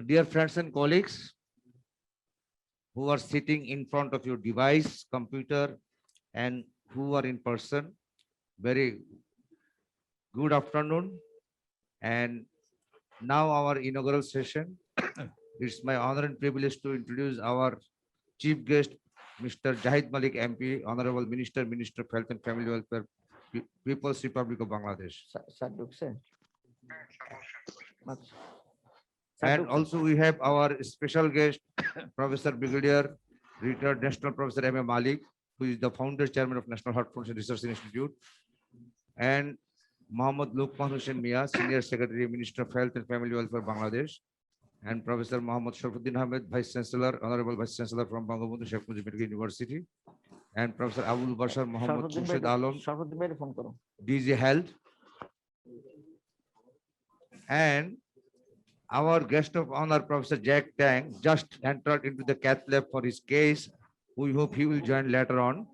Dear friends and colleagues who are sitting in front of your device, computer, and who are in person, very good afternoon. And now our inaugural session. It's my honor and privilege to introduce our chief guest, Mr. Jahid Malik MP, Honorable Minister, Minister of Health and Family Welfare, People's Republic of Bangladesh. And also we have our special guest, Professor Brigadier, retired National Professor M.A. Malik, who is the founder chairman of National Heart Foundation Research Institute, and Mohammad Lukman Hussain Mia, Senior Secretary, Minister of Health and Family Welfare, Bangladesh, and Professor Mohammad Sharfuddin Ahmed, Vice Chancellor, Honorable Vice Chancellor from Bangabandhu Sheikh Mujib Medical University, and Professor Abul Bashar Mohammad Khurshid Alam, DG Health, and our guest of honor, Professor Jack Tang, just entered into the cath lab for his case. We hope he will join later on.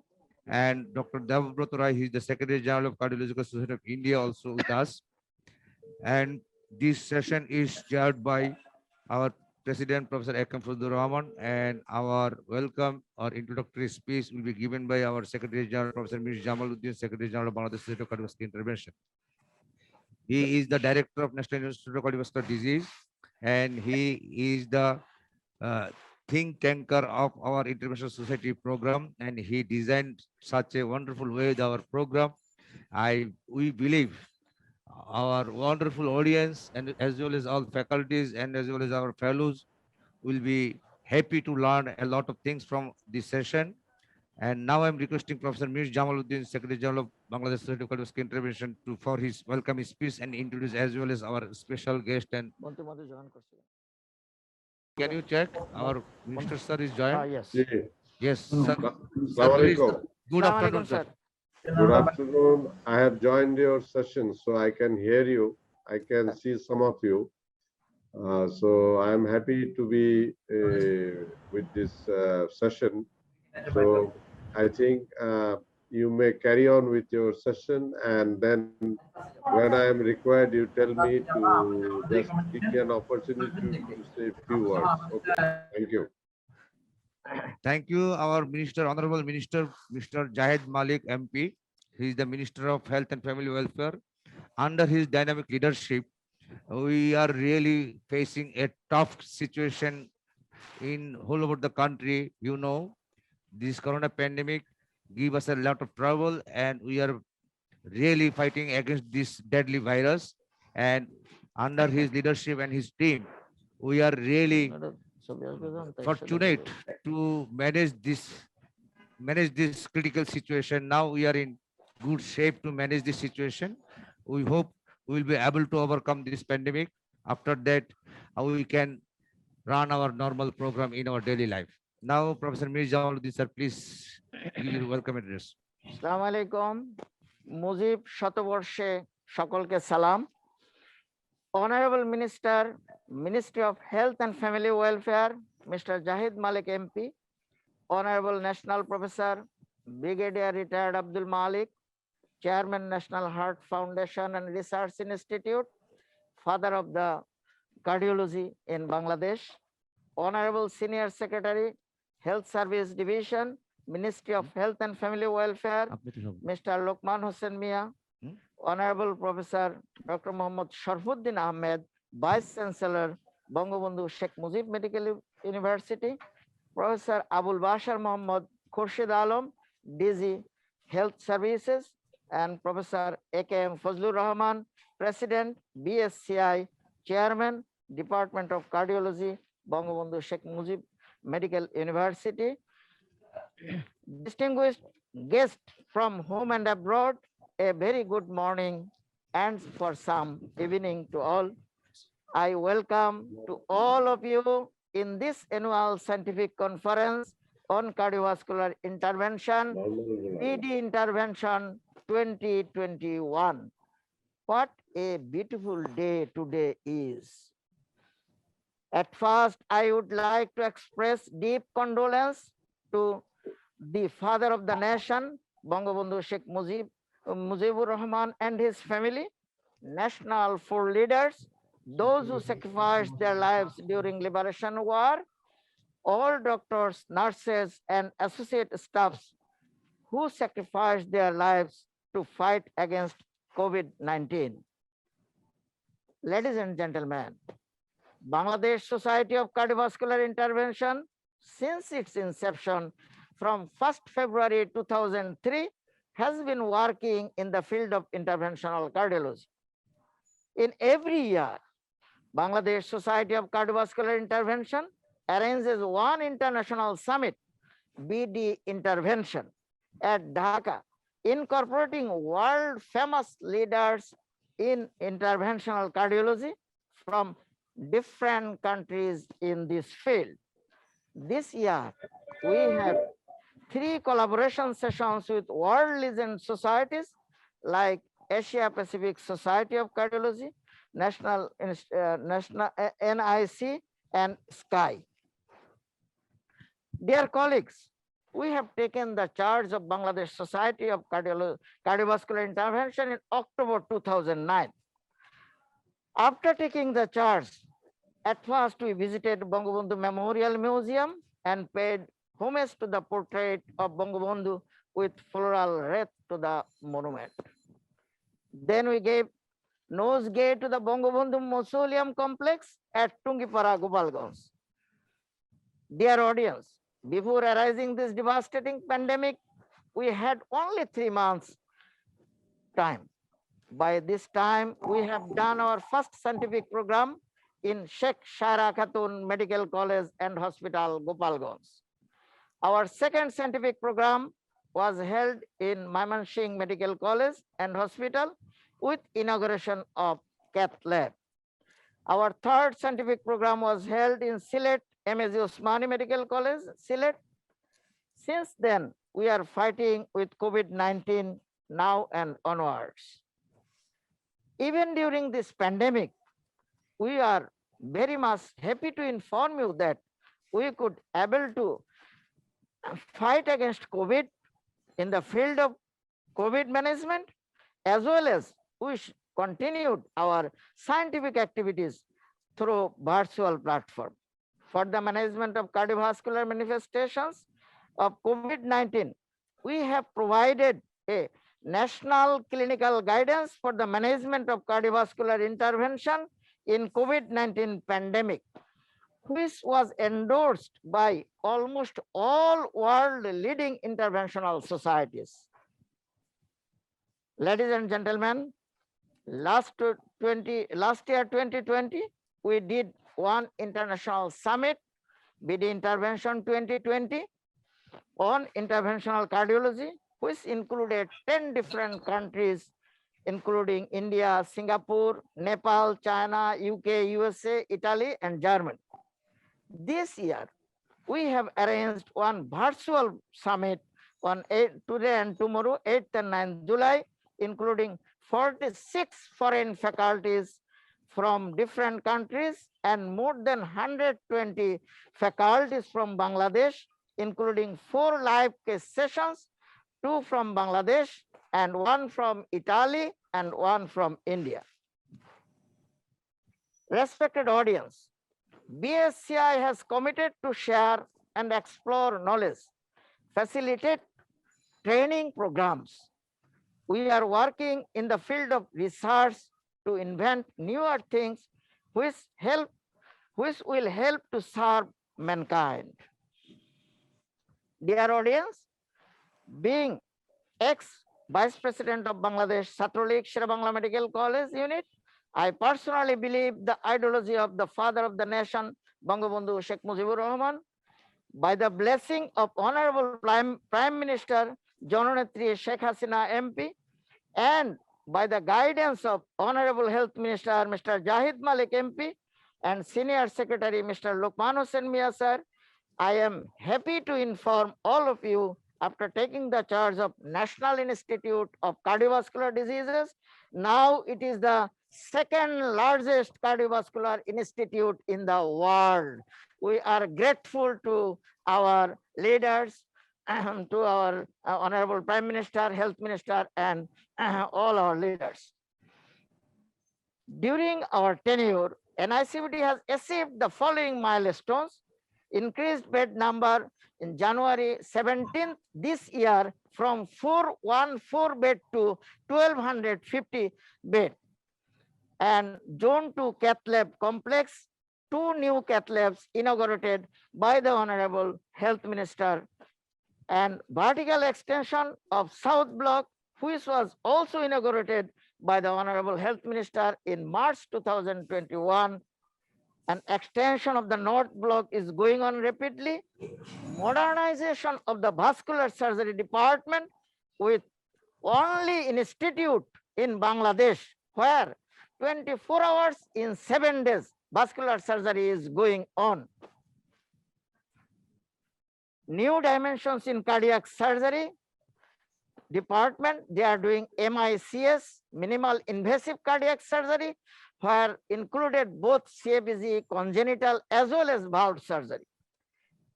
And Dr. Devbrata Rai, he is the Secretary General of Cardiological Society of India, also with us. And this session is chaired by our President, Professor Akram Fazlur Rahman, and our welcome or introductory speech will be given by our Secretary General, Professor Mir Jamaluddin, Secretary General of Bangladesh Society of Cardiovascular Intervention. He is the Director of National Institute of Cardiovascular Disease, and he is the think tanker of our International Society program, and he designed such a wonderful way with our program. We believe our wonderful audience and as well as all faculties and as well as our fellows will be happy to learn a lot of things from this session. And now I'm requesting Professor Mir Jamaluddin, Secretary General of Bangladesh Society of Cardiovascular Intervention, for his welcome speech and introduce as well as our special guest. And can you check our Minister sir is joined? Yes. Yes, sir. Good afternoon, sir. Good afternoon. I have joined your session, so I can hear you. I can see some of you. So I am happy to be with this session. So I think you may carry on with your session, and then when I am required, you tell me to just give me an opportunity to say a few words. Okay. Thank you. Thank you, our Minister, Honorable Minister, Mr. Jahid Malik MP. He is the Minister of Health and Family Welfare. Under his dynamic leadership, we are really facing a tough situation in all over the country. You know, this corona pandemic give us a lot of trouble, and we are really fighting against this deadly virus. And under his leadership and his team, we are really fortunate to manage this critical situation. Now we are in good shape to manage this situation. We hope we will be able to overcome this pandemic. After that, we can run our normal program in our daily life. Now, Professor Mir Jamaluddin sir, please give your welcome address. Assalamu alaikum. Mujib Shatoborshe Shakolke Salam. Honorable Minister, Ministry of Health and Family Welfare, Mr. Jahid Malik MP, Honorable National Professor, Brigadier Retired Abdul Malik, Chairman National Heart Foundation and Research Institute, Father of the Cardiology in Bangladesh, Honorable Senior Secretary, Health Service Division, Ministry of Health and Family Welfare, Mr. Lukman Hussain Mia, Honorable Professor Dr. Mohammad Sharfuddin Ahmed, Vice Chancellor, Bangabandhu Sheikh Mujib Medical University, Professor Abul Bashar Mohammad Khurshid Alam, DG Health Services, and Professor AKM Fazlur Rahman, President, BSCI, Chairman, Department of Cardiology, Bangabandhu Sheikh Mujib Medical University, distinguished guests from home and abroad, a very good morning and for some evening to all. I welcome to all of you in this annual scientific conference on cardiovascular intervention, PD intervention 2021. What a beautiful day today is. At first, I would like to express deep condolence to the father of the nation, Bangabandhu Sheikh Mujibur Rahman and his family, national food leaders, those who sacrificed their lives during Liberation War, all doctors, nurses, and associate staffs who sacrificed their lives to fight against COVID-19. Ladies and gentlemen, Bangladesh Society of Cardiovascular Intervention, since its inception from 1st February 2003, has been working in the field of interventional cardiology. In every year, Bangladesh Society of Cardiovascular Intervention arranges one international summit, BD Intervention, at Dhaka, incorporating world famous leaders in interventional cardiology from different countries in this field. This year, we have 3 collaboration sessions with world legend societies like Asia Pacific Society of Cardiology, National NIC, and SKY. Dear colleagues, we have taken the charge of Bangladesh Society of Cardiovascular Intervention in October 2009. After taking the charge, at first we visited Bangabandhu Memorial Museum and paid homage to the portrait of Bangabandhu with floral wreath to the monument. Then we gave nosegay to the Bangabandhu Mausoleum complex at Tungipara, Gopalganj. Dear audience, before arising this devastating pandemic, we had only 3 months time. By this time, we have done our first scientific program in Sheikh Shara Khatun Medical College and Hospital, Gopalganj. Our second scientific program was held in Mymensingh Medical College and Hospital with inauguration of cath lab. Our third scientific program was held in Sylhet M.A.G. Osmani Medical College, Sylhet. Since then, we are fighting with COVID-19 now and onwards. Even during this pandemic, we are very much happy to inform you that we could able to fight against COVID in the field of COVID management, as well as we continued our scientific activities through virtual platform. For the management of cardiovascular manifestations of COVID-19, we have provided a national clinical guidance for the management of cardiovascular intervention in COVID-19 pandemic, which was endorsed by almost all world leading interventional societies. Ladies and gentlemen, last year 2020, we did one international summit, BD Intervention 2020, on interventional cardiology, which included 10 different countries, including India, Singapore, Nepal, China, UK, USA, Italy, and Germany. This year, we have arranged one virtual summit on today and tomorrow, 8th and 9th July, including 46 foreign faculties from different countries and more than 120 faculties from Bangladesh, including 4 live case sessions, 2 from Bangladesh and 1 from Italy and 1 from India. Respected audience, BSCI has committed to share and explore knowledge, facilitate training programs. We are working in the field of research to invent newer things which will help to serve mankind. Dear audience, being ex-Vice President of Bangladesh Satrolik Sher-Bangla Medical College Unit, I personally believe the ideology of the father of the nation, Bangabandhu Sheikh Mujibur Rahman, by the blessing of Honorable Prime Minister Janonetri Sheikh Hasina MP, and by the guidance of Honorable Health Minister Mr. Jahid Malik MP and Senior Secretary Mr. Lokman Hossain Mia sir, I am happy to inform all of you, after taking the charge of National Institute of Cardiovascular Diseases, now it is the second largest cardiovascular institute in the world. We are grateful to our leaders, to our Honorable Prime Minister, Health Minister, and all our leaders. During our tenure, NICVD has achieved the following milestones: increased bed number in January 17th this year from 414 bed to 1250 bed. And Zone 2 Cath Lab complex, 2 new cath labs inaugurated by the Honorable Health Minister, and vertical extension of South Block, which was also inaugurated by the Honorable Health Minister in March 2021. An extension of the North Block is going on rapidly. Modernization of the vascular surgery department with only institute in Bangladesh where 24 hours in 7 days vascular surgery is going on. New dimensions in cardiac surgery department, they are doing MICS, minimal invasive cardiac surgery, where included both CABG, congenital as well as valve surgery.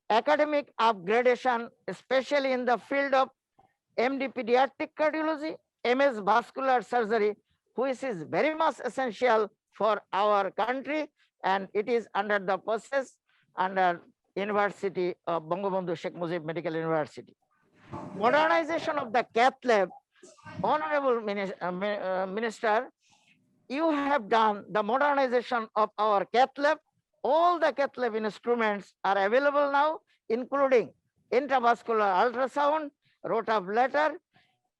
Academic upgradation, especially in the field of MD pediatric cardiology, MS vascular surgery, which is very much essential for our country, and it is under the process under University of Bangabandhu Sheikh Mujib Medical University. Modernization of the cath lab, Honorable Minister, you have done the modernization of our cath lab. All the cath lab instruments are available now, including intravascular ultrasound, rotablator,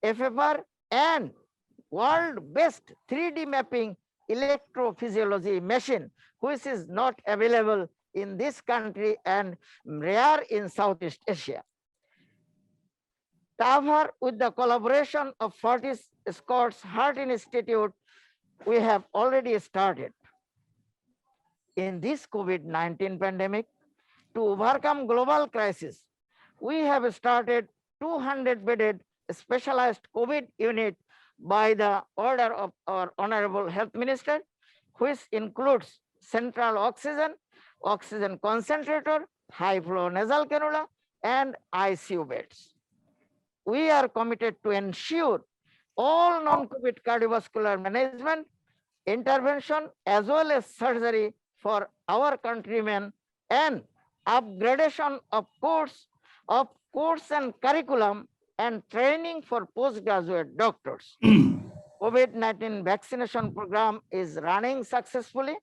FFR, and world-best 3D mapping electrophysiology machine, which is not available in this country and rare in Southeast Asia. TAVR, with the collaboration of Fortis Scott's Heart Institute, we have already started. In this COVID-19 pandemic, to overcome global crisis, we have started 200-bedded specialized COVID unit by the order of our Honorable Health Minister, which includes central oxygen, oxygen concentrator, high flow nasal cannula, and ICU beds. We are committed to ensure all non-COVID cardiovascular management, intervention, as well as surgery for our countrymen, and upgradation of course and curriculum and training for postgraduate doctors. COVID-19 vaccination program is running successfully.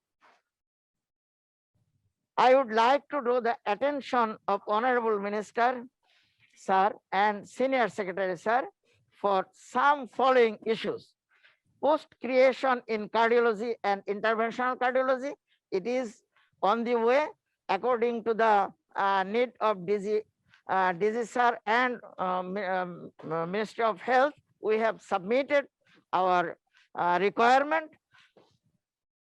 I would like to draw the attention of Honorable Minister, sir, and Senior Secretary, sir, for some following issues. Post creation in cardiology and interventional cardiology, it is on the way according to the need of DG sir and Ministry of Health. We have submitted our requirement,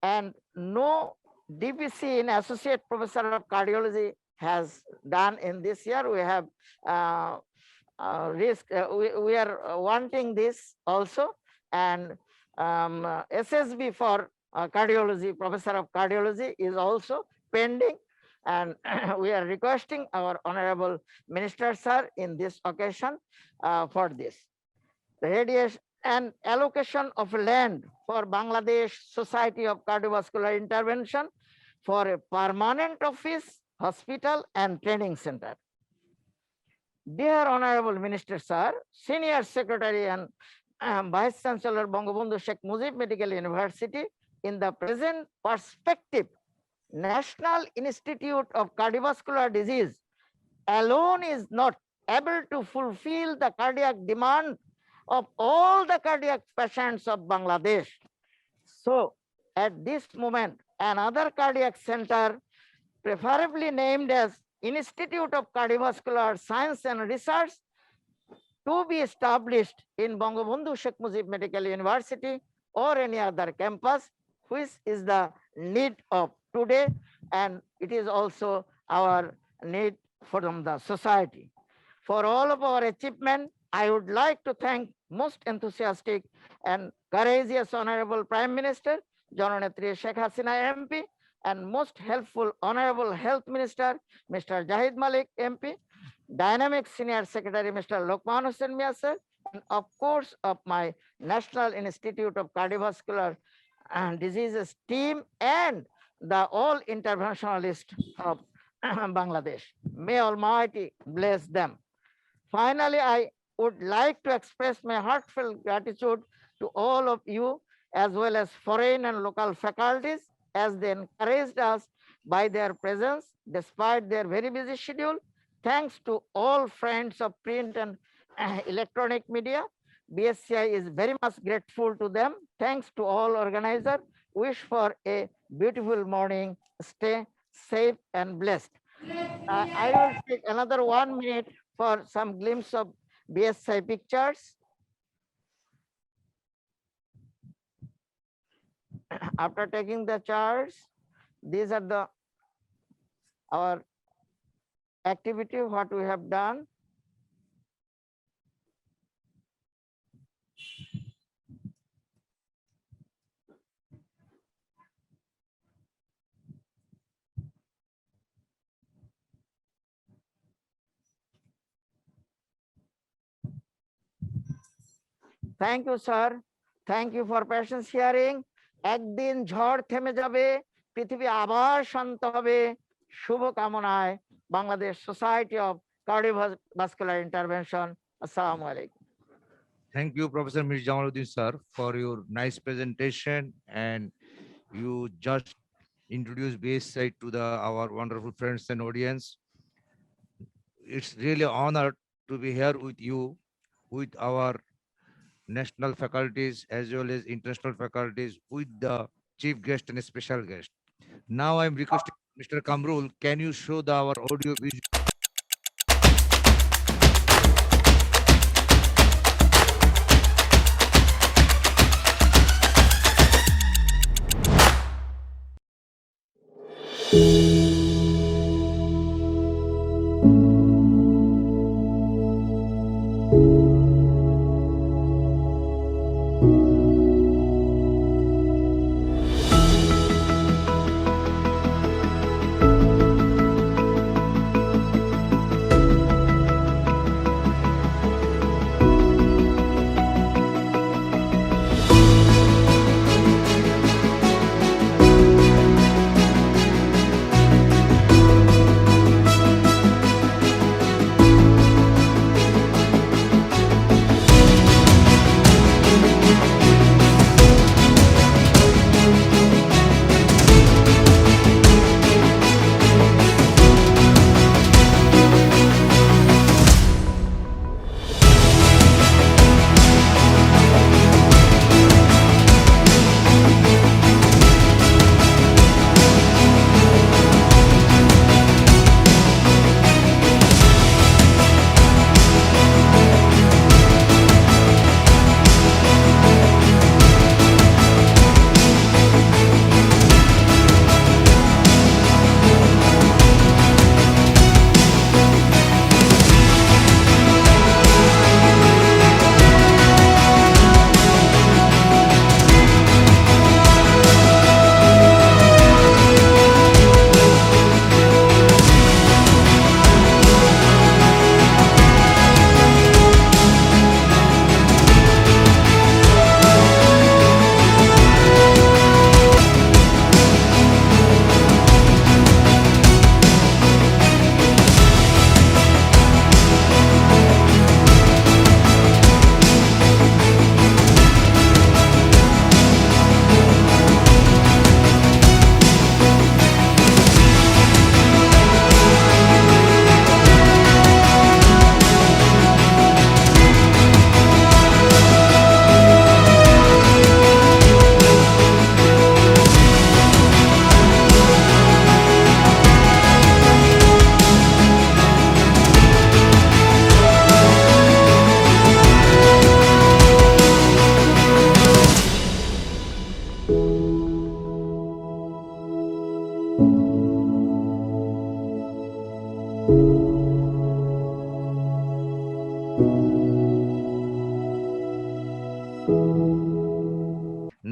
and no DPC in Associate Professor of Cardiology has done in this year. We have we are wanting this also, and SSB for cardiology, Professor of Cardiology is also pending, and we are requesting our Honorable Minister, sir, in this occasion for this. Radiation and allocation of land for Bangladesh Society of Cardiovascular Intervention for a permanent office, hospital, and training center. Dear Honorable Minister, sir, Senior Secretary and Vice Chancellor Bangabandhu Sheikh Mujib Medical University, in the present perspective, National Institute of Cardiovascular Disease alone is not able to fulfill the cardiac demand of all the cardiac patients of Bangladesh. So at this moment, another cardiac center, preferably named as Institute of Cardiovascular Science and Research, to be established in Bangabandhu Sheikh Mujib Medical University or any other campus, which is the need of today, and it is also our need from the society. For all of our achievement, I would like to thank most enthusiastic and courageous Honorable Prime Minister, Jananetri Sheikh Hasina MP, and most helpful Honorable Health Minister, Mr. Jahid Malik MP, Dynamic Senior Secretary, Mr. Lokman Hussain Mia sir, and of course of my National Institute of Cardiovascular Diseases team and the all interventionalists of Bangladesh. May Almighty bless them. Finally, I would like to express my heartfelt gratitude to all of you, as well as foreign and local faculties, as they encouraged us by their presence despite their very busy schedule. Thanks to all friends of print and electronic media. BSCI is very much grateful to them. Thanks to all organizers. Wish for a beautiful morning. Stay safe and blessed. I will take another 1 minute for some glimpse of BSI pictures. After taking the charts, these are the our activity, what we have done. Thank you, sir. Thank you for patience hearing. একদিন ঝড় থেমে যাবে, পৃথিবী আবার শান্ত হবে। শুভকামনায় Bangladesh society of cardiovascular intervention. আসসালামু আলাইকুম। Thank you, Professor Mir Jamaluddin, sir, for your nice presentation. And you just introduced BSI to our wonderful friends and audience. It's really honored to be here with you, with our national faculties as well as international faculties, with the chief guest and special guest. Now I'm requesting Mr. Kamrul, can you show our audio visual?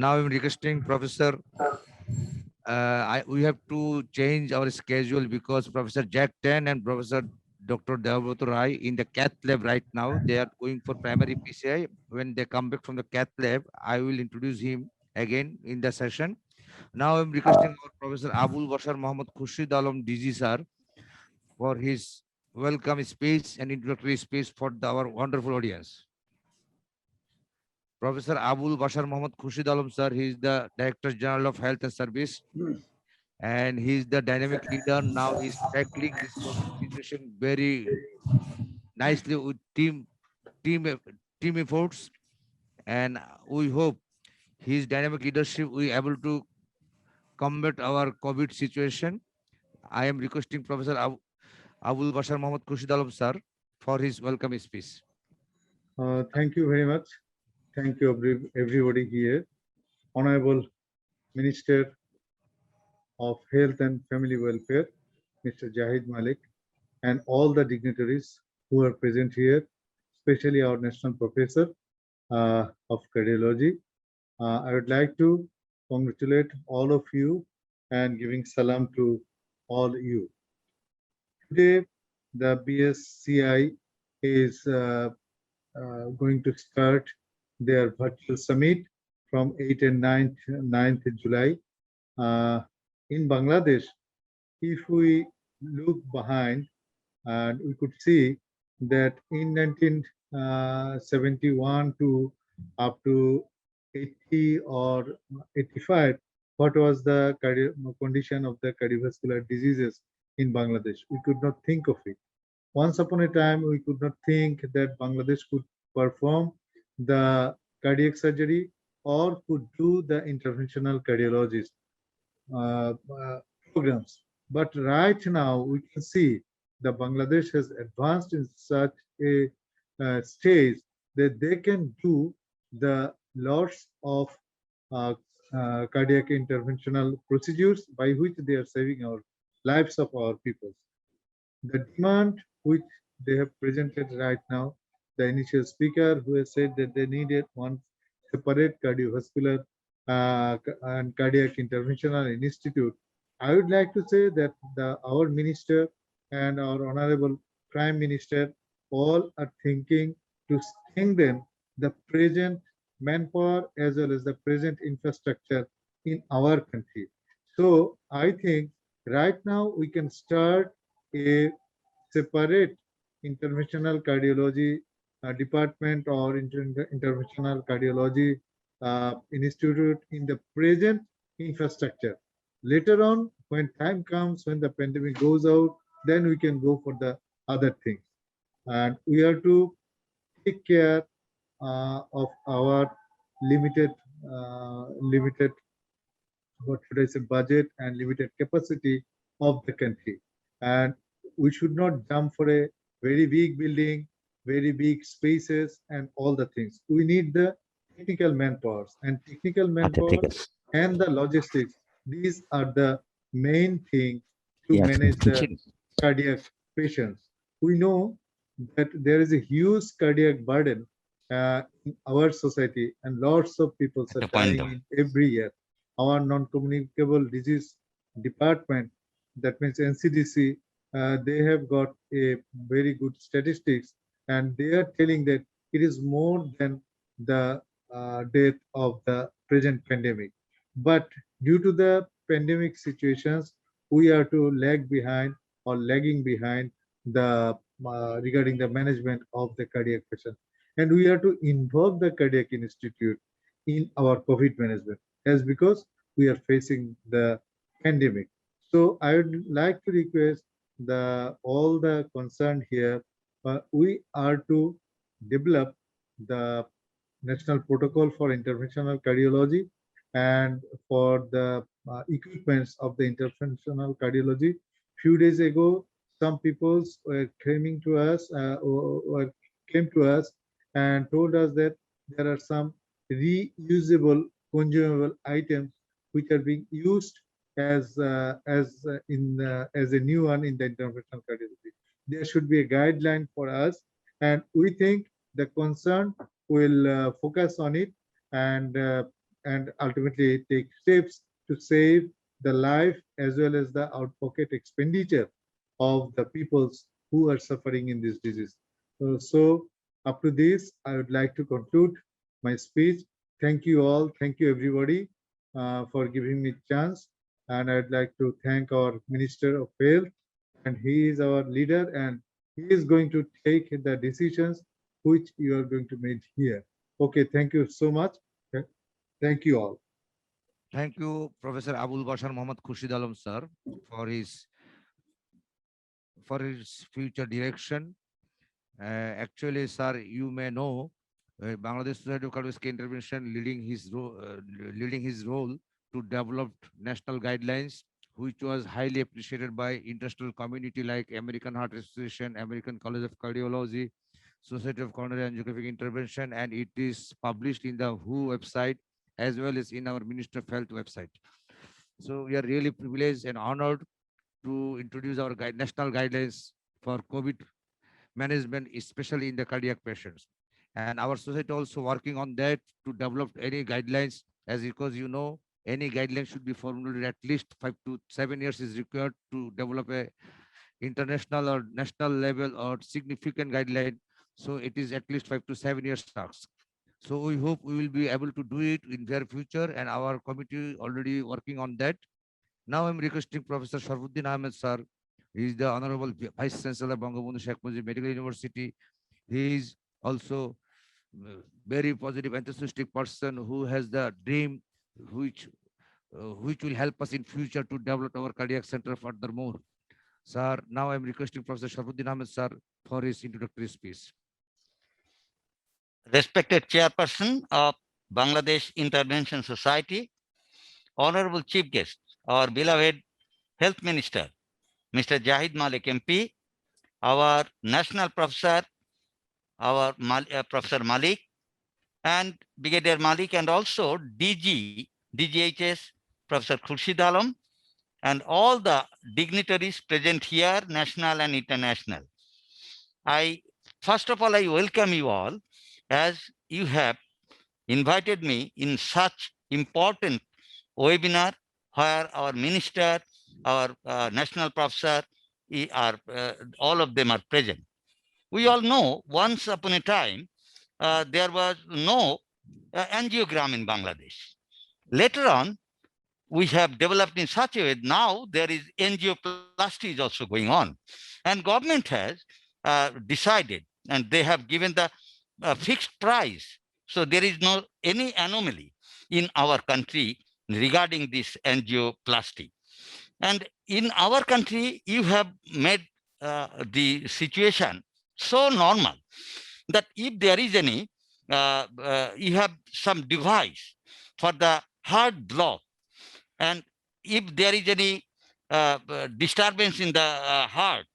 Now I'm requesting Professor. We have to change our schedule because Professor Jack Tan and Professor Dr. Devabrat Rai in the cath lab right now. They are going for primary PCI. When they come back from the cath lab, I will introduce him again in the session. Now I'm requesting our Professor Abul Bashar Mohammed Khurshid Alam DG sir for his welcome speech and introductory speech for our wonderful audience. Professor Abul Bashar Mohammed Khurshid Alam sir, he is the Director General of Health and Service, and he is the dynamic leader. Now he's tackling this COVID situation very nicely with team team efforts, and we hope his dynamic leadership will able to combat our COVID situation. I am requesting Professor Abul Bashar Mohammed Khurshid Alam sir for his welcome speech. Thank you very much. Thank you, everybody here. Honorable Minister of Health and Family Welfare, Mr. Jahid Malik, and all the dignitaries who are present here, especially our National Professor of Cardiology. I would like to congratulate all of you and giving salam to all you. Today, the BSCI is going to start their virtual summit from 8th and 9th July. In Bangladesh, if we look behind, and we could see that in 1971 to up to 80 or 85, what was the condition of the cardiovascular diseases in Bangladesh? We could not think of it. Once upon a time, we could not think that Bangladesh could perform the cardiac surgery or could do the interventional cardiologist programs. But right now, we can see that Bangladesh has advanced in such a stage that they can do the lots of cardiac interventional procedures by which they are saving our lives of our people. The demand which they have presented right now, the initial speaker who has said that they needed one separate cardiovascular and cardiac interventional institute. I would like to say that our minister and our honorable prime minister all are thinking to strengthen the present manpower as well as the present infrastructure in our country. So I think right now we can start a separate interventional cardiology department or interventional cardiology institute in the present infrastructure. Later on, when time comes, when the pandemic goes out, then we can go for the other things. And we have to take care of our limited what should I say, budget and limited capacity of the country. And we should not jump for a very big building, very big spaces, and all the things. We need the technical manpowers and technical manpower and the logistics. These are the main thing to manage the cardiac patients. We know that there is a huge cardiac burden in our society, and lots of people are dying in every year. Our non-communicable disease department, that means NCDC, they have got a very good statistics, and they are telling that it is more than the death of the present pandemic. But due to the pandemic situations, we are to lag behind or lagging behind the regarding the management of the cardiac patient, and we are to involve the cardiac institute in our COVID management, as because we are facing the pandemic. So I would like to request all the concerned here, we are to develop the national protocol for interventional cardiology and for the equipments of the interventional cardiology. Few days ago, some people were coming to us or came to us and told us that there are some reusable consumable items which are being used as as a new one in the interventional cardiology. There should be a guideline for us, and we think the concern will focus on it and ultimately take steps to save the life as well as the out-pocket expenditure of the peoples who are suffering in this disease. So up to this, I would like to conclude my speech. Thank you all. Thank you, everybody. for giving me chance. And I'd like to thank our Minister of Health, and he is our leader, and he is going to take the decisions which you are going to make here. Okay, thank you so much. Thank you all. Thank you, Professor Abul Bashar Mohammad Khurshid Alam, sir, for his future direction. Actually, sir, you may know Bangladesh Society of Cardiovascular Intervention leading his role to develop national guidelines, which was highly appreciated by international community like American Heart Association, American College of Cardiology, Society of Coronary Angiographic Intervention, and it is published in the WHO website as well as in our Minister of Health website. So we are really privileged and honored to introduce our national guidelines for COVID management, especially in the cardiac patients. And our society also working on that to develop any guidelines, as because you know, any guideline should be formulated at least 5 to 7 years is required to develop a international or national level or significant guideline. So it is at least 5 to 7 years task. So we hope we will be able to do it in their future, and our committee already working on that. Now I'm requesting Professor Sharfuddin Ahmed sir. He is the Honorable Vice Chancellor Bangabandhu Sheikh Mujib Medical University. He is also very positive, enthusiastic person who has the dream which will help us in future to develop our cardiac center furthermore. Sir, now I'm requesting Professor Sharfuddin Ahmed sir for his introductory speech. Respected Chairperson of Bangladesh Intervention Society, Honorable Chief Guest, our beloved Health Minister, Mr. Jahid Malik MP, our National Professor, our Professor Malik, and Brigadier Malik, and also DGHS, Professor Khurshid Alam, and all the dignitaries present here, national and international. First of all, I welcome you all, as you have invited me in such important webinar where our minister, our national professor, all of them are present. We all know once upon a time, there was no angiogram in Bangladesh. Later on, we have developed in such a way, now there is angioplasty is also going on. And government has decided, and they have given the fixed price. So there is no any anomaly in our country regarding this angioplasty. And in our country, you have made the situation so normal that if there is any, you have some device for the heart block. And if there is any disturbance in the heart,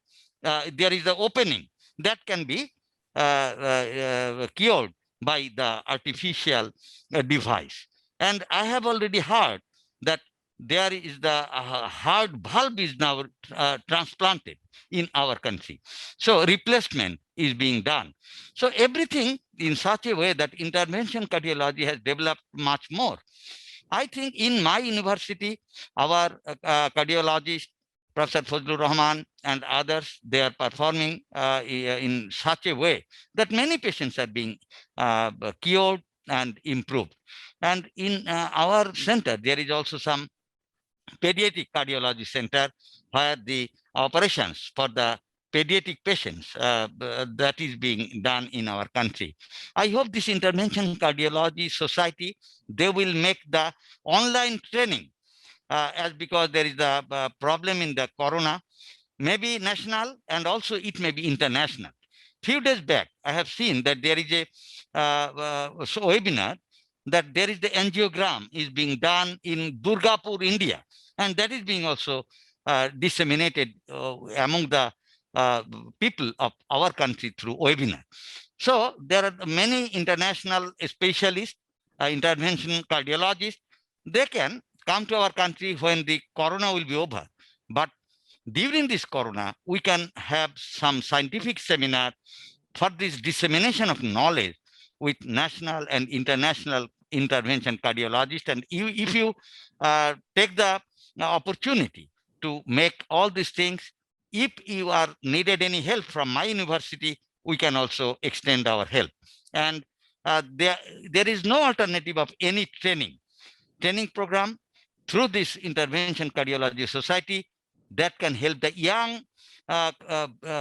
there is an opening that can be cured by the artificial device. And I have already heard that there is the heart valve is now transplanted in our country. So replacement is being done. So everything in such a way that intervention cardiology has developed much more. I think in my university, our cardiologist, Professor Fazlur Rahman and others, they are performing in such a way that many patients are being cured and improved. And in our center, there is also some pediatric cardiology center where the operations for the pediatric patients that is being done in our country. I hope this intervention cardiology society, they will make the online training as because there is a problem in the corona, maybe national and also it may be international. Few days back, I have seen that there is a webinar that there is the angiogram is being done in Durgapur, India, and that is being also disseminated among the people of our country through webinar. So there are many international specialists, intervention cardiologists. They can come to our country when the corona will be over. But during this corona, we can have some scientific seminar for this dissemination of knowledge with national and international intervention cardiologists. And if you take the opportunity to make all these things, if you are needed any help from my university, we can also extend our help. And there is no alternative of any training training program through this Intervention Cardiology Society that can help the young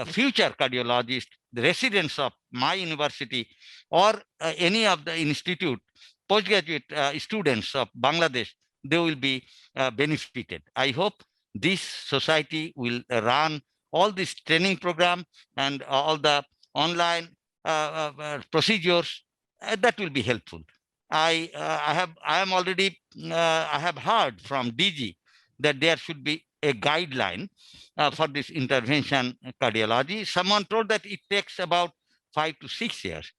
future cardiologists, the residents of my university or any of the institute, postgraduate students of Bangladesh, they will be benefited. I hope this society will run all this training program and all the online procedures that will be helpful. I have heard from DG that there should be a guideline for this intervention cardiology. Someone told that it takes about 5 to 6 years.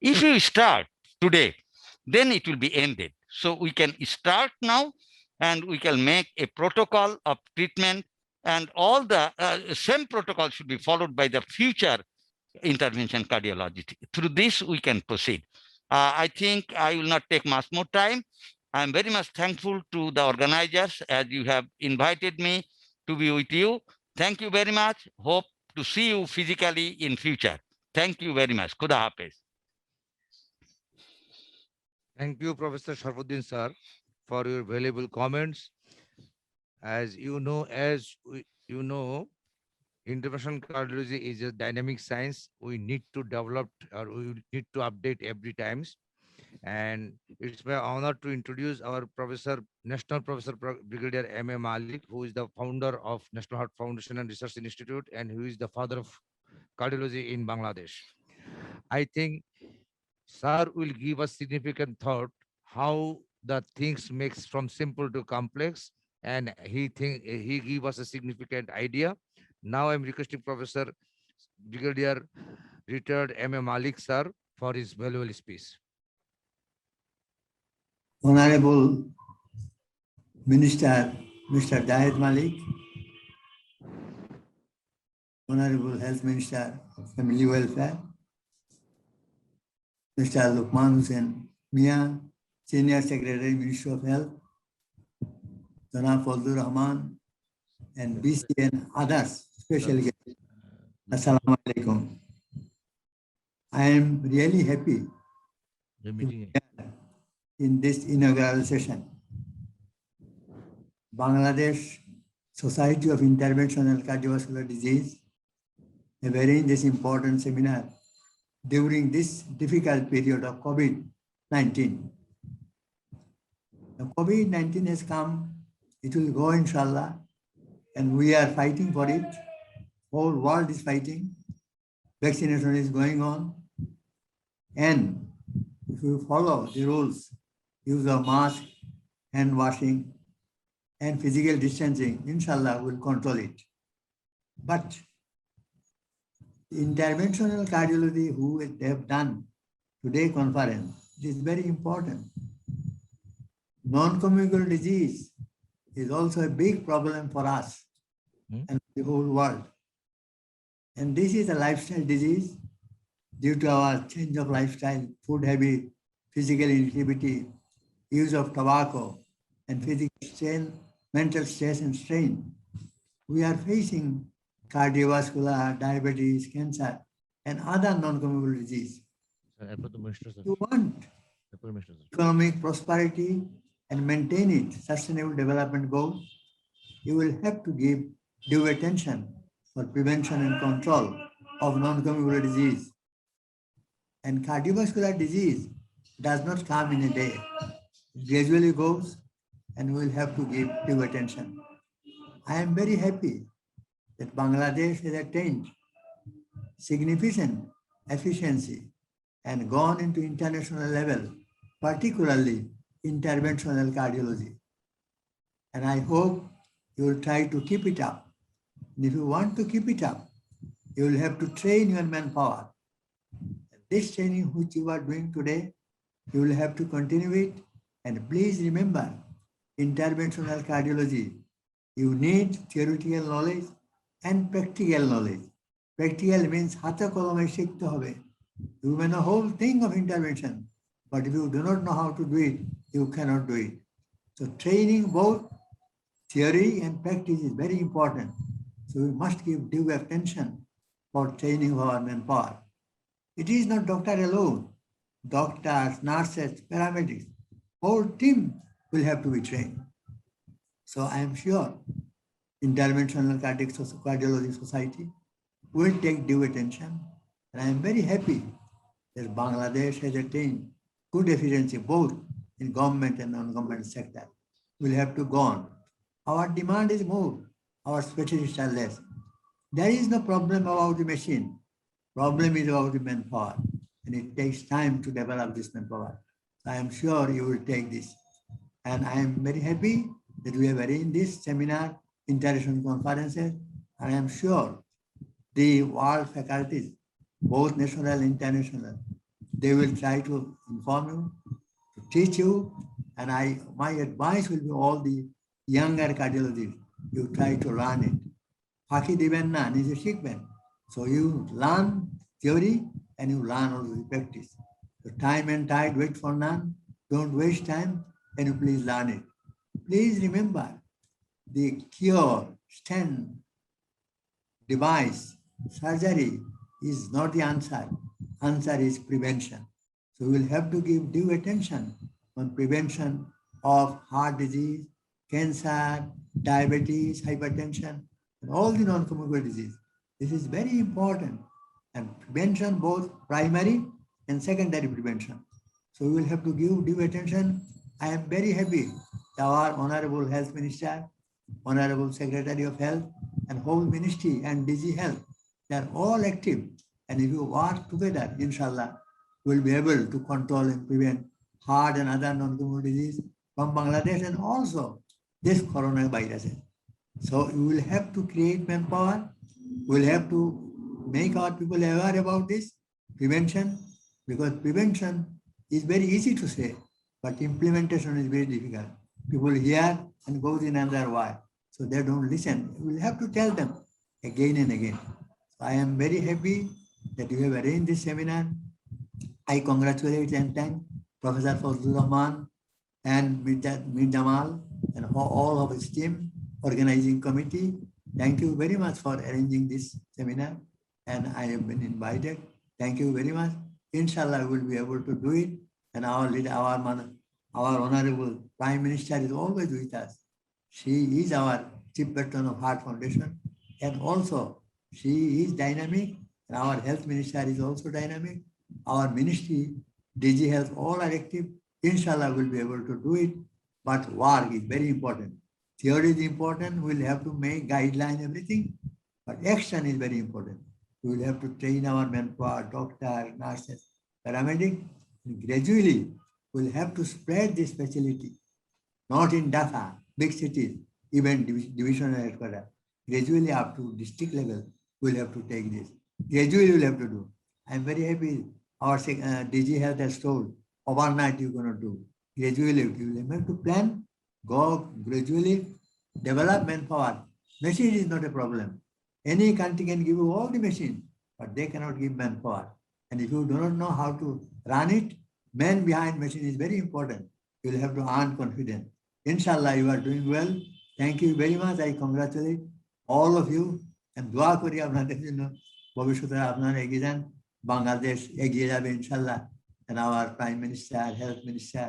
If you start today, then it will be ended. So we can start now and we can make a protocol of treatment, and all the same protocol should be followed by the future intervention cardiology. Through this, we can proceed. I think I will not take much more time. I'm very much thankful to the organizers as you have invited me to be with you. Thank you very much. Hope to see you physically in future. Thank you very much. Khuda Hafiz. Thank you, Professor Sharfuddin sir, for your valuable comments. As you know, intervention cardiology is a dynamic science. We need to develop or we need to update every times. And it's my honor to introduce our National Professor Brigadier M.A. Malik, who is the founder of National Heart Foundation and Research Institute, and who is the father of cardiology in Bangladesh. I think Sir will give us significant thought how the things makes from simple to complex, and he give us a significant idea. Now I'm requesting Professor Brigadier Retired M.A. Malik sir for his valuable speech. Honorable Minister, Mr. Jahid Malik, Honorable Health Minister of Family Welfare, Mr. Luqman Hussain Mia, Senior Secretary, Ministry of Health, Janab Fazlur Rahman, and BC and others, special guests. Assalamu alaikum. I am really happy to be here in this inaugural session. Bangladesh Society of Interventional Cardiovascular Disease have arranged this important seminar during this difficult period of COVID-19. COVID-19 has come, it will go inshallah, and we are fighting for it. Whole world is fighting. Vaccination is going on. And if you follow the rules, use of mask, hand washing, and physical distancing, inshallah, will control it. But interventional cardiology, who they have done today conference, it is very important. Non-communicable disease is also a big problem for us and the whole world. And this is a lifestyle disease due to our change of lifestyle, food habit, physical inactivity, use of tobacco, and physical strain, mental stress and strain. We are facing cardiovascular, diabetes, cancer, and other non-communicable disease. You want economic prosperity and maintain it, sustainable development goals, you will have to give due attention for prevention and control of non-communicable disease. And cardiovascular disease does not come in a day. It gradually goes, and we will have to give due attention. I am very happy that Bangladesh has attained significant efficiency and gone into international level, particularly interventional cardiology. And I hope you will try to keep it up. And if you want to keep it up, you will have to train your manpower. This training which you are doing today, you will have to continue it. And please remember, interventional cardiology, you need theoretical knowledge and practical knowledge. Practical means hata kolome shikhte hobe. You may know the whole thing of intervention, but if you do not know how to do it, you cannot do it. So training both theory and practice is very important. So we must give due attention for training our manpower. It is not doctor alone. Doctors, nurses, paramedics, whole team will have to be trained. So I am sure Interventional Cardiology Society will take due attention. And I am very happy that Bangladesh has attained good efficiency both in government and non-government sector. We'll have to go on. Our demand is more, our specialists are less. There is no problem about the machine. Problem is about the manpower. And it takes time to develop this manpower. I am sure you will take this. And I am very happy that we have arranged this seminar, international conferences, and I am sure the world faculties, both national and international, they will try to inform you, to teach you, and my advice will be all the younger cardiologists, you try to learn it. ফাঁকি দিবেন না, নিজে শিখবেন. So you learn theory and you learn also the practice. So time and tide wait for none. Don't waste time and you please learn it. Please remember the cure, stent, device, surgery is not the answer. Answer is prevention. So we will have to give due attention on prevention of heart disease, cancer, diabetes, hypertension, and all the non-communicable disease. This is very important. And prevention, both primary and secondary prevention. So we will have to give due attention. I am very happy that our Honorable Health Minister, Honorable Secretary of Health, and whole ministry and DG Health, they are all active. And if you work together, inshallah, we'll be able to control and prevent heart and other non-communicable disease from Bangladesh and also this coronavirus. So we will have to create manpower. We'll have to make our people aware about this prevention, because prevention is very easy to say, but implementation is very difficult. People hear and goes in another way, so they don't listen. We will have to tell them again and again. So I am very happy that you have arranged this seminar. I congratulate and thank Professor Fazlur Rahman and Mir Jamal and all of his team, organizing committee. Thank you very much for arranging this seminar, and I have been invited. Thank you very much. Inshallah, we will be able to do it. And our leader, our Honorable Prime Minister is always with us. She is our chief patron of Heart Foundation, and also she is dynamic, and our health minister is also dynamic. Our ministry, DG Health, all are active. Inshallah, we'll be able to do it. But work is very important. Theory is important. We'll have to make guideline, everything. But action is very important. We will have to train our manpower, doctor, nurses, paramedic. Gradually, we'll have to spread this facility, not in Dhaka, big cities, even divisional headquarters. Gradually up to district level, we'll have to take this. Gradually, we'll have to do. I'm very happy. Our DG Health has told, overnight you're going to do. Gradually, you will have to plan, go gradually, develop manpower. Machine is not a problem. Any country can give you all the machine, but they cannot give manpower. And if you do not know how to run it, man behind machine is very important. You will have to earn confidence. Inshallah, you are doing well. Thank you very much. I congratulate all of you and dua kori আপনাদের জন্য ভবিষ্যতে আপনারা এগিয়ে যান, বাংলাদেশ এগিয়ে যাবে ইনশাল্লাহ. And our Prime Minister, Health Minister,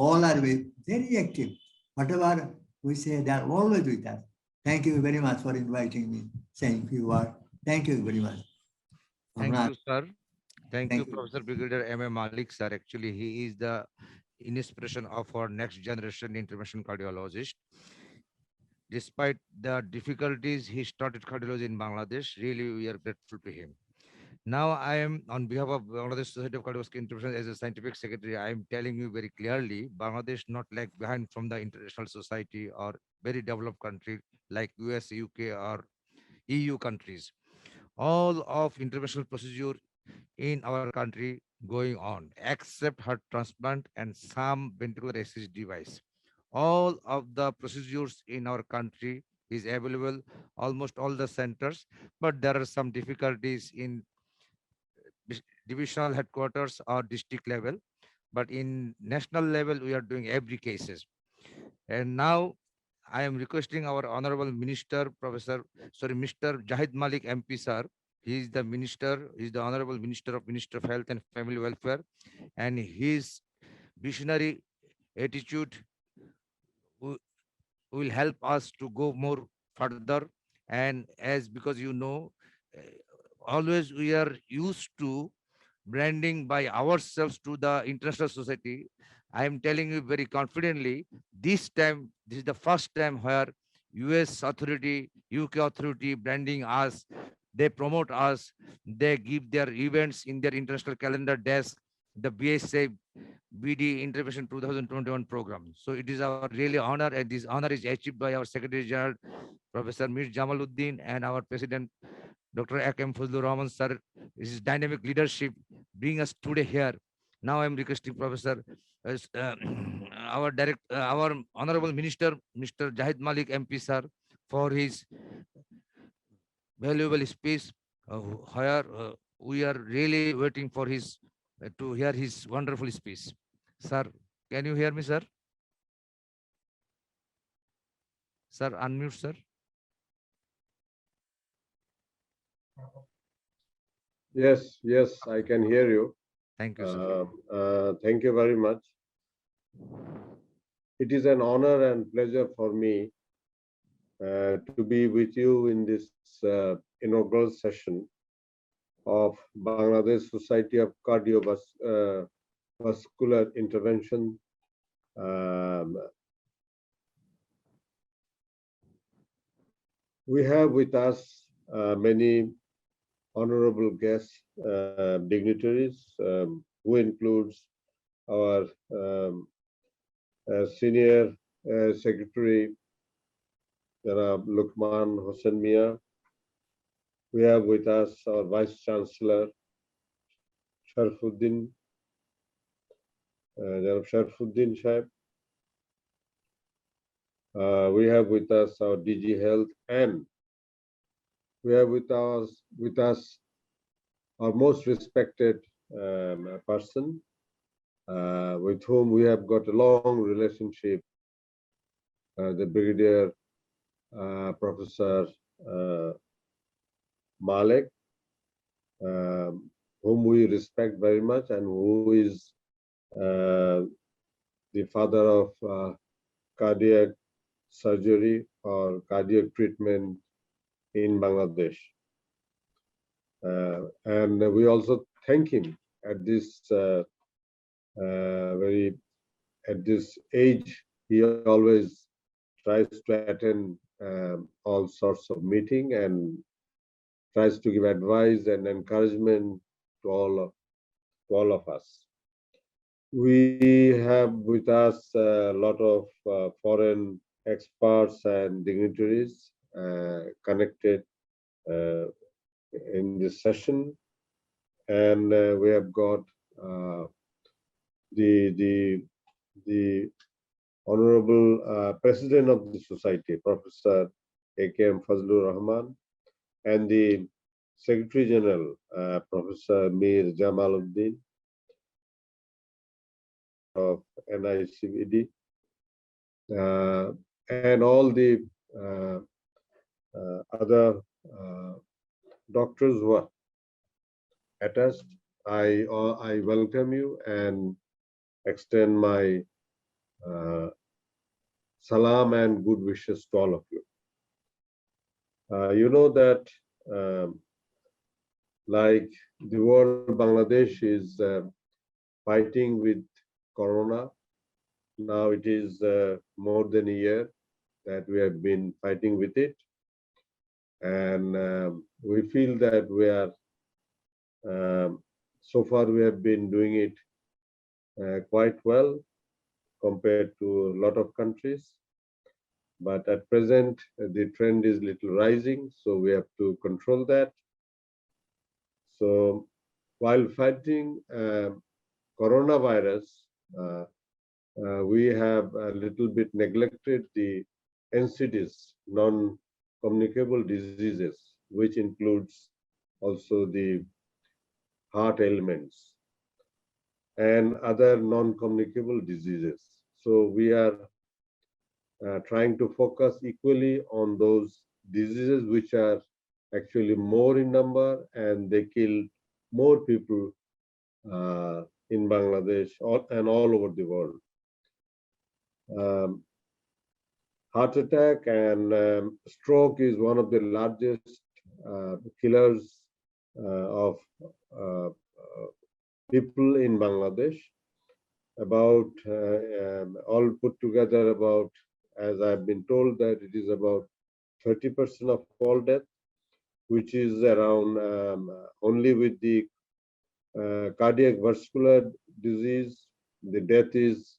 all are very active. Whatever we say, they are always with us. Thank you very much for inviting me, saying few words. Thank you very much. Thank you, sir. Thank you, Thank you. Professor Brigadier M.A. Malik, sir. Actually, he is the inspiration of our next generation intervention cardiologist. Despite the difficulties, he started cardiology in Bangladesh. Really, we are grateful to him. Now, I am on behalf of Bangladesh Society of Cardiovascular Intervention as a scientific secretary. I am telling you very clearly, Bangladesh not lag behind from the international society or very developed country like US, UK, or EU countries. All of interventional procedure in our country going on, except heart transplant and some ventricular assist device. All of the procedures in our country is available, almost all the centers, but there are some difficulties in divisional headquarters or district level. But in national level, we are doing every cases. And now I am requesting our Honorable Minister, Mr. Jahid Malik MP, sir. He is the Minister, he is the Honorable Minister of Health and Family Welfare, and his visionary attitude will help us to go more further. And as because uh, always we are used to branding by ourselves to the international society. I am telling you very confidently, this time, this is the first time where US authority, UK authority branding us, they promote us, they give their events in their international calendar desk, the BSA BD Intervention 2021 program. So it is our really honor, and this honor is achieved by our Secretary General, Professor Mir Jamaluddin, and our President, Dr. A.K.M. Fazlur Rahman, sir. His dynamic leadership bring us today here. Now I am requesting Professor, our Honorable Minister, Mr. Jahid Malik MP, sir, for his valuable speech, where we are really waiting for his to hear his wonderful speech. Sir, can you hear me, sir? Sir, unmute, sir. Yes, yes, I can hear you. Thank you, sir. Thank you very much. It is an honor and pleasure for me to be with you in this inaugural session of Bangladesh Society of Cardiovascular Intervention. We have with us many honorable guest dignitaries, who includes our senior secretary, Janab Lukman Hossein Mia. We have with us our vice chancellor, Sharfuddin, Janab Sharfuddin Saib. We have with us our DG Health, and we have with us our most respected person, with whom we have got a long relationship, the Brigadier Professor Malek, whom we respect very much, and who is the father of cardiac surgery or cardiac treatment in Bangladesh. And we also thank him at this at this age. He always tries to attend all sorts of meeting and tries to give advice and encouragement to all of us. We have with us a lot of foreign experts and dignitaries connected in this session, and we have got the Honorable President of the Society, Professor A.K.M. Fazlur Rahman, and the Secretary General, Professor Mir Jamaluddin of NICVD, and all the other doctors who are attached. I welcome you and extend my salam and good wishes to all of you. You know that like the world, Bangladesh is fighting with Corona. Now it is more than a year that we have been fighting with it. And we feel that we are, so far we have been doing it quite well compared to a lot of countries. But at present, the trend is little rising, so we have to control that. So while fighting coronavirus, we have a little bit neglected the NCDs, non-communicable diseases, which includes also the heart ailments and other non-communicable diseases. So we are trying to focus equally on those diseases which are actually more in number and they kill more people in Bangladesh and all over the world. Heart attack and stroke is one of the largest killers of people in Bangladesh. About all put together, about, as I've been told, that it is about 30% of all death, which is around only with the cardiac vascular disease, the death is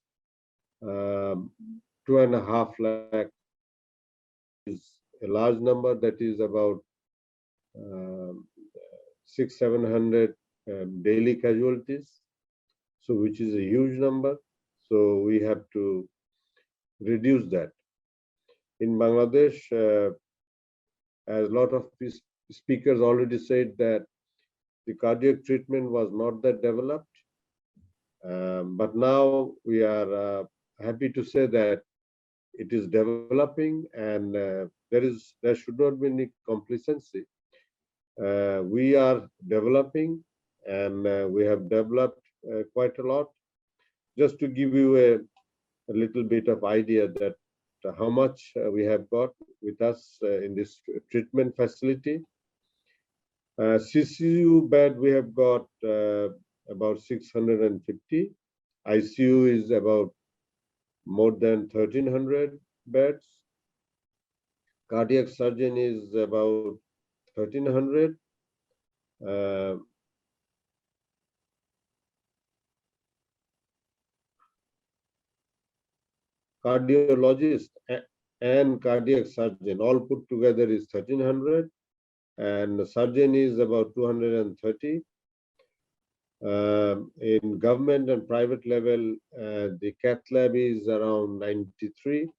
2.5 lakh, is a large number. That is about 600-700 daily casualties, so which is a huge number. So we have to reduce that. In Bangladesh, as a lot of speakers already said, that the cardiac treatment was not that developed. But now we are happy to say that it is developing, and there should not be any complacency. We are developing, and we have developed quite a lot. Just to give you a little bit of idea that how much we have got with us in this treatment facility. CCU bed we have got about 650. ICU is about more than 1,300 beds. Cardiac surgeon is about 1,300. Cardiologist and cardiac surgeon all put together is 1,300, and the surgeon is about 230. In government and private level, the cath lab is around 93.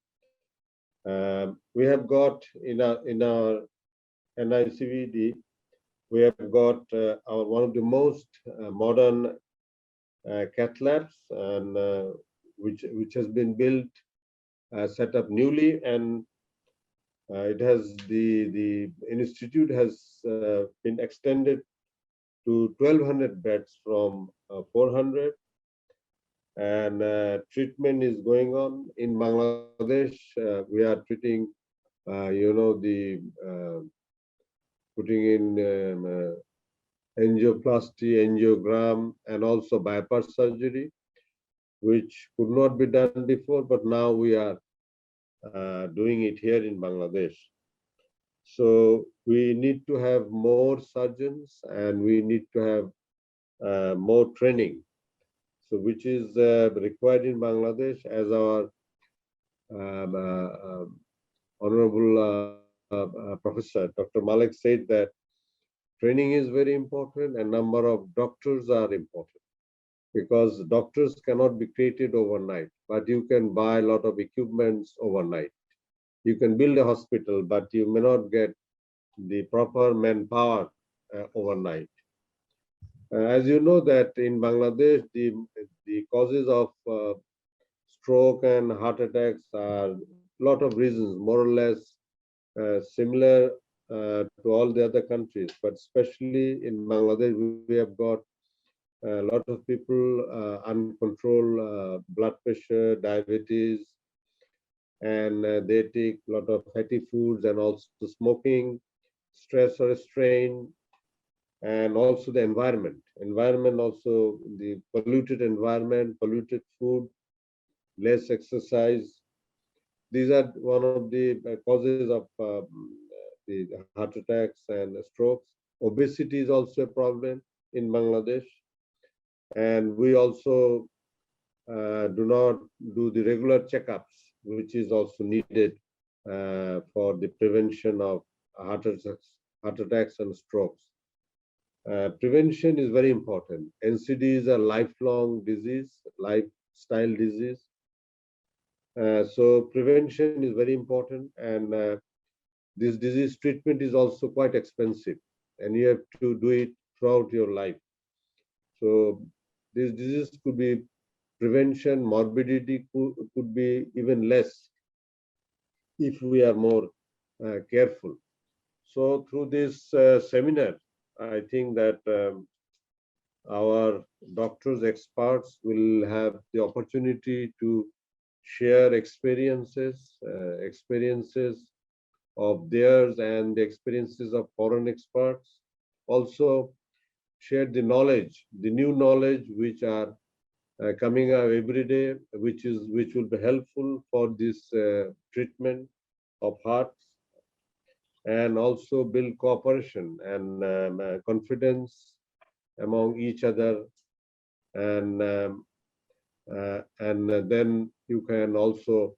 We have got in our NICVD, we have got one of the most modern cath labs, and which has been built, set up newly, and it has the institute has been extended to 1,200 beds from 400, and treatment is going on in Bangladesh. We are treating, putting in angioplasty, angiogram, and also bypass surgery, which could not be done before, but now we are doing it here in Bangladesh. So we need to have more surgeons, and we need to have more training. So which is required in Bangladesh, as our Honorable Professor Dr. Malik said, that training is very important, and number of doctors are important, because doctors cannot be created overnight, but you can buy a lot of equipments overnight. You can build a hospital, but you may not get the proper manpower overnight. As you know that in Bangladesh, the causes of stroke and heart attacks are a lot of reasons, more or less similar to all the other countries, but especially in Bangladesh, we have got a lot of people uncontrolled blood pressure, diabetes, and they take a lot of fatty foods, and also smoking, stress or strain, and also the environment. Environment also, the polluted environment, polluted food, less exercise. These are one of the causes of the heart attacks and strokes. Obesity is also a problem in Bangladesh. And we also do not do the regular checkups, which is also needed for the prevention of heart attacks and strokes. Prevention is very important. NCD is a lifelong disease, lifestyle disease. So prevention is very important, and this disease treatment is also quite expensive, and you have to do it throughout your life. So this disease could be prevention, morbidity could be even less if we are more careful. So through this seminar, I think that our doctors, experts will have the opportunity to share experiences of theirs and the experiences of foreign experts. Also share the knowledge, the new knowledge which are coming up every day, which will be helpful for this treatment of hearts, and also build cooperation and confidence among each other, and then you can also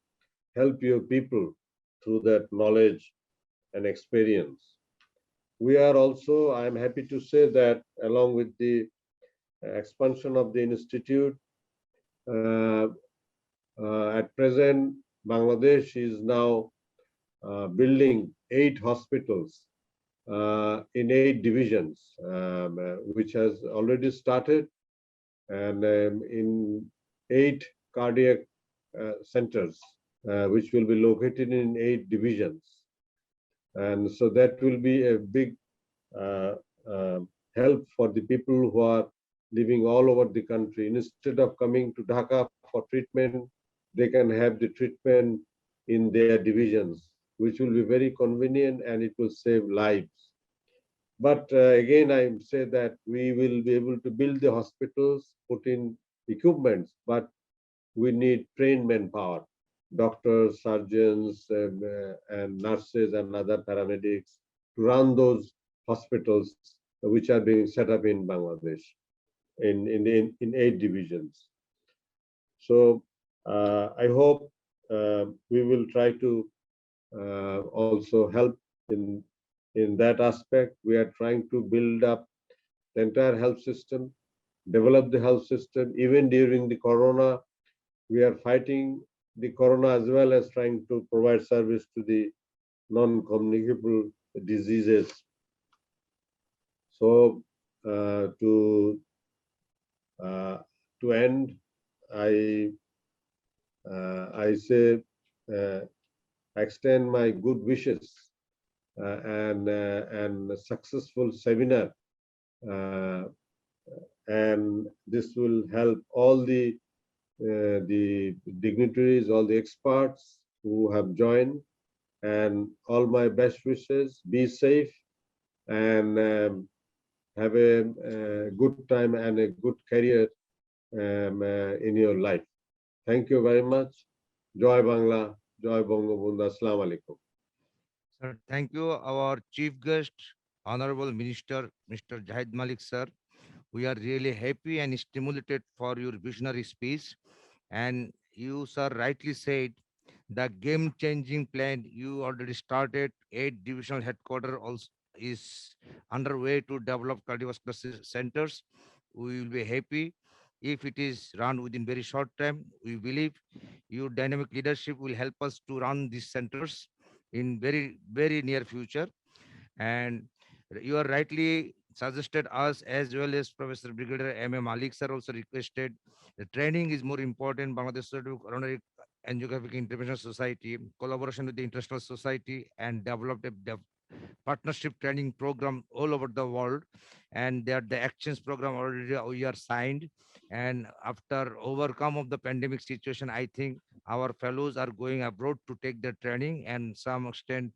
help your people through that knowledge and experience. We are also, I am happy to say that along with the expansion of the institute, uh, at present, Bangladesh is now building 8 hospitals in 8 divisions, which has already started, and in 8 cardiac centers, which will be located in 8 divisions. And so that will be a big uh, uh, help for the people who are living all over the country. Instead of coming to Dhaka for treatment, they can have the treatment in their divisions, which will be very convenient and it will save lives. But again, I say that we will be able to build the hospitals, put in equipments, but we need trained manpower, doctors, surgeons, and nurses and other paramedics to run those hospitals which are being set up in Bangladesh in 8 divisions. So I hope we will try to also help in that aspect. We are trying to build up the entire health system, develop the health system. Even during the corona, we are fighting the corona as well as trying to provide service to the non-communicable diseases. So to end, I say extend my good wishes and a successful seminar, and this will help all the dignitaries, all the experts who have joined, and all my best wishes. Be safe and have a good time and a good career in your life. Thank you very much. Joy Bangla, Joy Bangabandhu. Assalamu alaikum. Sir, thank you, our chief guest, Honorable Minister, Mr. Jahid Malik, sir. We are really happy and stimulated for your visionary speech. And you, sir, rightly said the game-changing plan you already started. 8 divisional headquarters also is underway to develop cardiovascular centers. We will be happy if it is run within very short time. We believe your dynamic leadership will help us to run these centers in very near future. And you are rightly suggested us, as well as Professor Brigadier M.A. Malik sir also requested, the training is more important. Bangladesh Coronary Angiographic Intervention Society, collaboration with the International Society, and developed a partnership training program all over the world. And there the actions program already we are signed. And after overcome of the pandemic situation, I think our fellows are going abroad to take the training, and some extent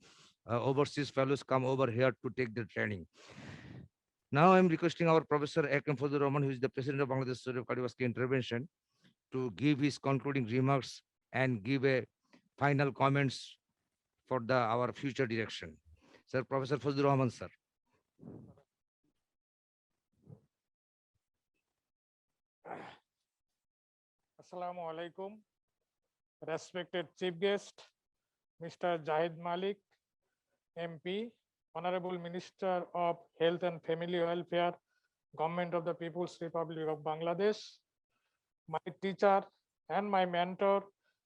overseas fellows come over here to take the training. Now I'm requesting our Professor Akram Fazlur Rahman, who is the President of Bangladesh Society of Cardiovascular Intervention, to give his concluding remarks and give a final comments for our future direction. Sir, Professor Fazlur Rahman, sir. Assalamu alaikum. Respected Chief Guest, Mr. Jahid Malik, MP, Honorable Minister of Health and Family Welfare, Government of the People's Republic of Bangladesh, my teacher and my mentor,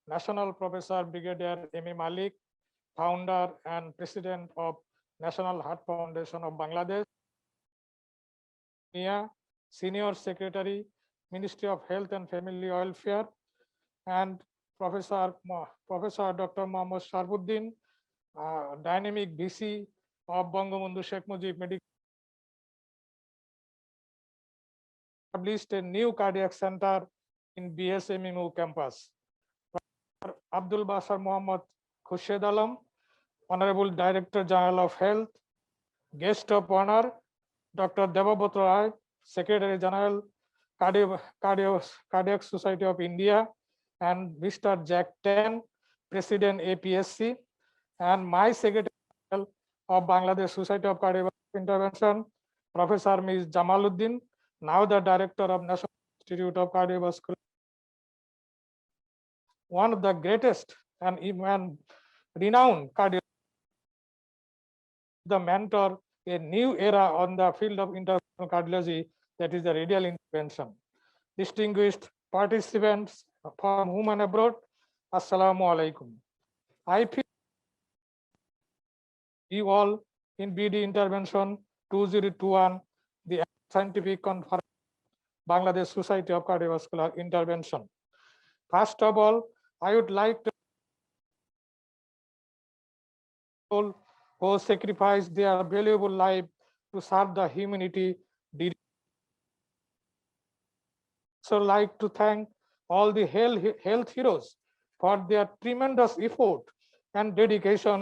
National Professor Brigadier M.A. Malik, founder and president of National Heart Foundation of Bangladesh, Mia, Senior Secretary, Ministry of Health and Family Welfare, and Professor Dr. Mohammad Sharfuddin, Dynamic VC of Bangabandhu Sheikh Mujib Medical, established a new cardiac center in BSMMU campus. Abdul Basar Mohammad Khurshid Alam, Honorable Director General of Health, Guest of Honor, Dr. Debabrata Rai, Secretary General, Cardiac Society of India, and Mr. Jack Tan, President APSC, and my Secretary General of Bangladesh Society of Cardiovascular Intervention, Professor Ms. Jamaluddin, now the Director of National Institute of Cardiovascular. One of the greatest and even renowned cardiologists, the mentor a new era on the field of interventional cardiology, that is the radial intervention. Distinguished participants from home and abroad, Assalamu alaikum. I feel you all in BD Intervention 2021, the Scientific Conference, Bangladesh Society of Cardiovascular Intervention. First of all, I would like to all who sacrificed their valuable life to serve the humanity. So like to thank all the health heroes for their tremendous effort and dedication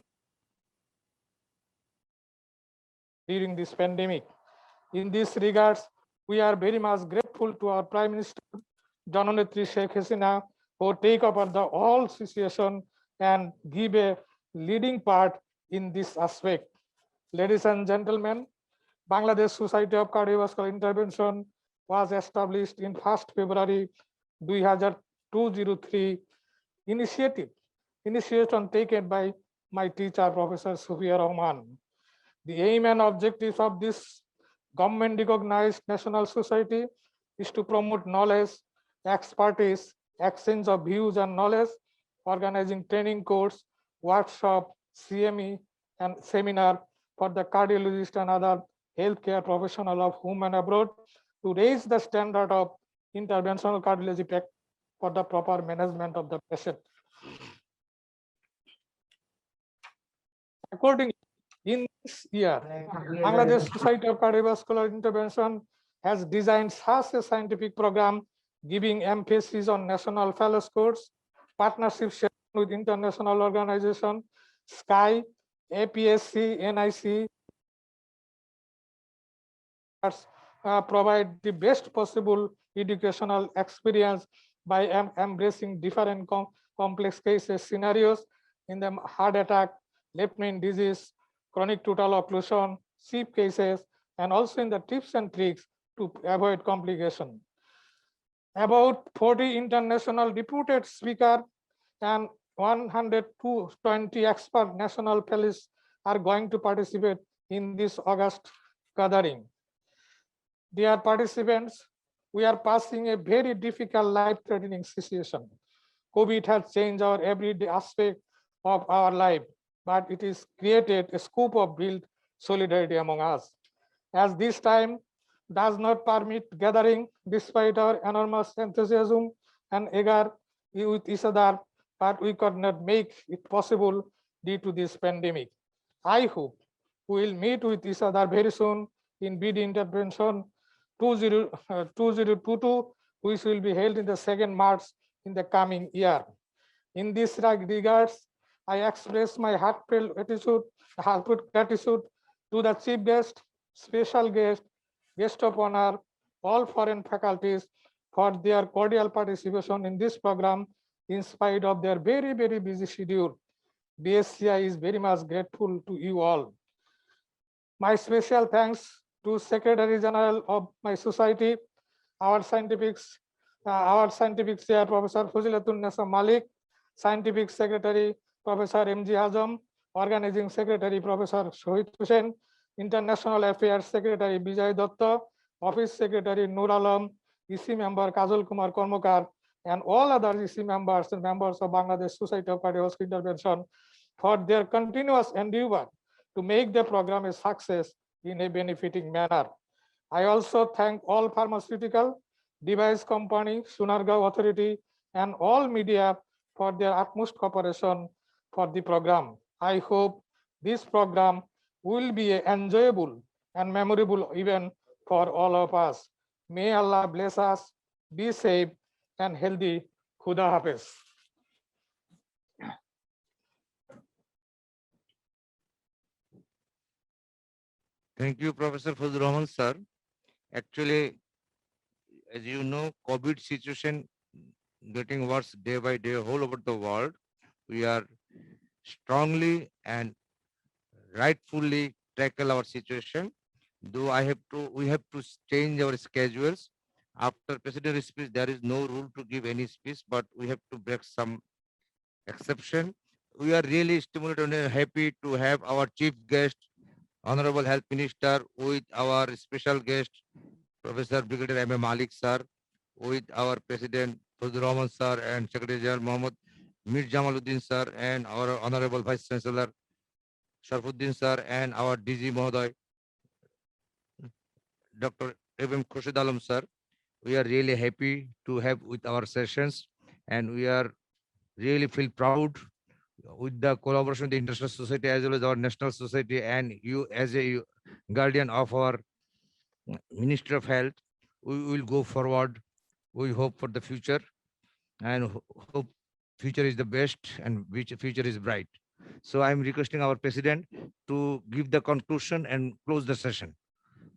during this pandemic. In this regards, we are very much grateful to our Prime Minister, Janonetri Sheikh Hasina, who take over the whole situation and give a leading part in this aspect. Ladies and gentlemen, Bangladesh Society of Cardiovascular Intervention was established in 1st February 2003. Initiation taken by my teacher, Professor Sufia Rahman. The aim and objectives of this government recognized national society is to promote knowledge, expertise, exchange of views and knowledge, organizing training course, workshop, CME, and seminar for the cardiologist and other healthcare professional of home and abroad to raise the standard of interventional cardiology practice for the proper management of the patient. Accordingly, in this year, Bangladesh Society of Cardiovascular Intervention has designed such a scientific program giving emphasis on national fellows course, partnership with international organization, SKY, APSC, NIC, provide the best possible educational experience by embracing different complex cases scenarios in the heart attack, left main disease, chronic total occlusion, CIP cases, and also in the tips and tricks to avoid complication. About 40 international reputed speakers and 120 expert national fellows are going to participate in this August gathering. Dear participants, we are passing a very difficult life-threatening situation. COVID has changed our everyday aspect of our life, but it has created a scope of build solidarity among us. As this time does not permit gathering despite our enormous enthusiasm and eager with each other, but we could not make it possible due to this pandemic. I hope we will meet with each other very soon in BD Intervention 2022, which will be held in the 2nd March in the coming year. In this regards, I express my heartfelt gratitude to the chief guest, special guest, guest of honor, all foreign faculties for their cordial participation in this program in spite of their very, very busy schedule. BSCI is very much grateful to you all. My special thanks to Secretary General of my society, our scientific chair, Professor Fazilatun Nessa Malik, scientific secretary, Professor M.G. Azam, organizing secretary, Professor Shohit Hussain, international affairs secretary, Bijay Datta, office secretary, Nur Alam, EC member, Kajal Kumar Kormokar, and all other EC members and members of Bangladesh Society of Cardiovascular Intervention for their continuous endeavor to make the program a success in a benefiting manner. I also thank all pharmaceutical, device company, Sunargaon Authority, and all media for their utmost cooperation for the program. I hope this program will be an enjoyable and memorable event for all of us. May Allah bless us, be safe and healthy. Khuda Hafiz. Thank you, Professor Fazlur Rahman, sir. Actually, as you know, COVID situation getting worse day by day all over the world. We are strongly and rightfully tackle our situation. Though we have to change our schedules. After President's speech, there is no rule to give any speech, but we have to break some exception. We are really stimulated and happy to have our chief guest, Honorable Health Minister, with our special guest, Professor Brigadier M.A. Malik, sir, with our President Fazlur Rahman, sir, and Secretary General Mohammed Mir Jamaluddin, sir, and our Honorable Vice Chancellor Sharfuddin, sir, and our DG Mohoday, Dr. M. Khurshid Alam, sir. We are really happy to have with our sessions, and we are really feel proud with the collaboration with the international society as well as our national society, and you as a guardian of our Ministry of Health. We will go forward. We hope for the future, and hope future is the best and which future is bright. So I'm requesting our president to give the conclusion and close the session.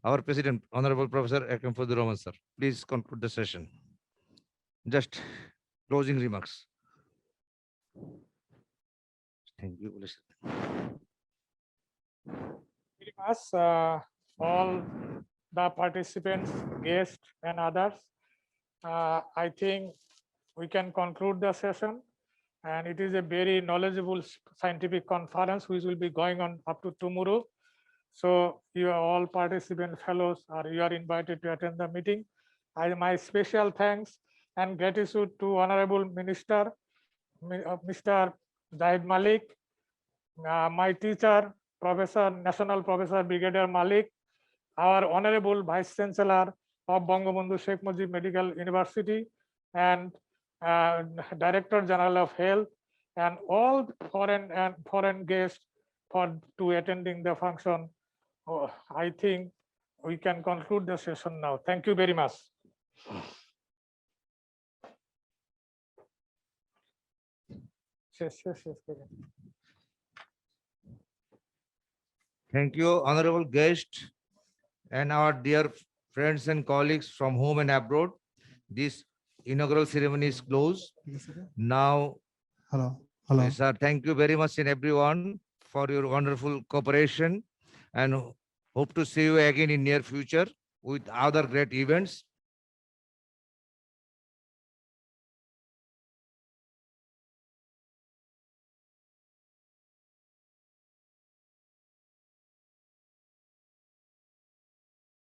Our president, Honorable Professor Akram Fazlur Rahman, sir, please conclude the session. Just closing remarks. Thank you. Very much, all the participants, guests, and others. I think we can conclude the session, and it is a very knowledgeable scientific conference which will be going on up to tomorrow. So you are all participant fellows, or you are invited to attend the meeting. My special thanks and gratitude to Honorable Minister, Mr. Zahid Malik, my teacher, National Professor Brigadier Malik, our Honorable Vice Chancellor of Bangabandhu Sheikh Mujib Medical University, and Director General of Health, and all foreign guests to attending the function. I think we can conclude the session now. Thank you very much. Yes. Thank you, honorable guest and our dear friends and colleagues from home and abroad. This inaugural ceremony is closed. Now, Hello. sir, thank you very much in everyone for your wonderful cooperation, and hope to see you again in near future with other great events.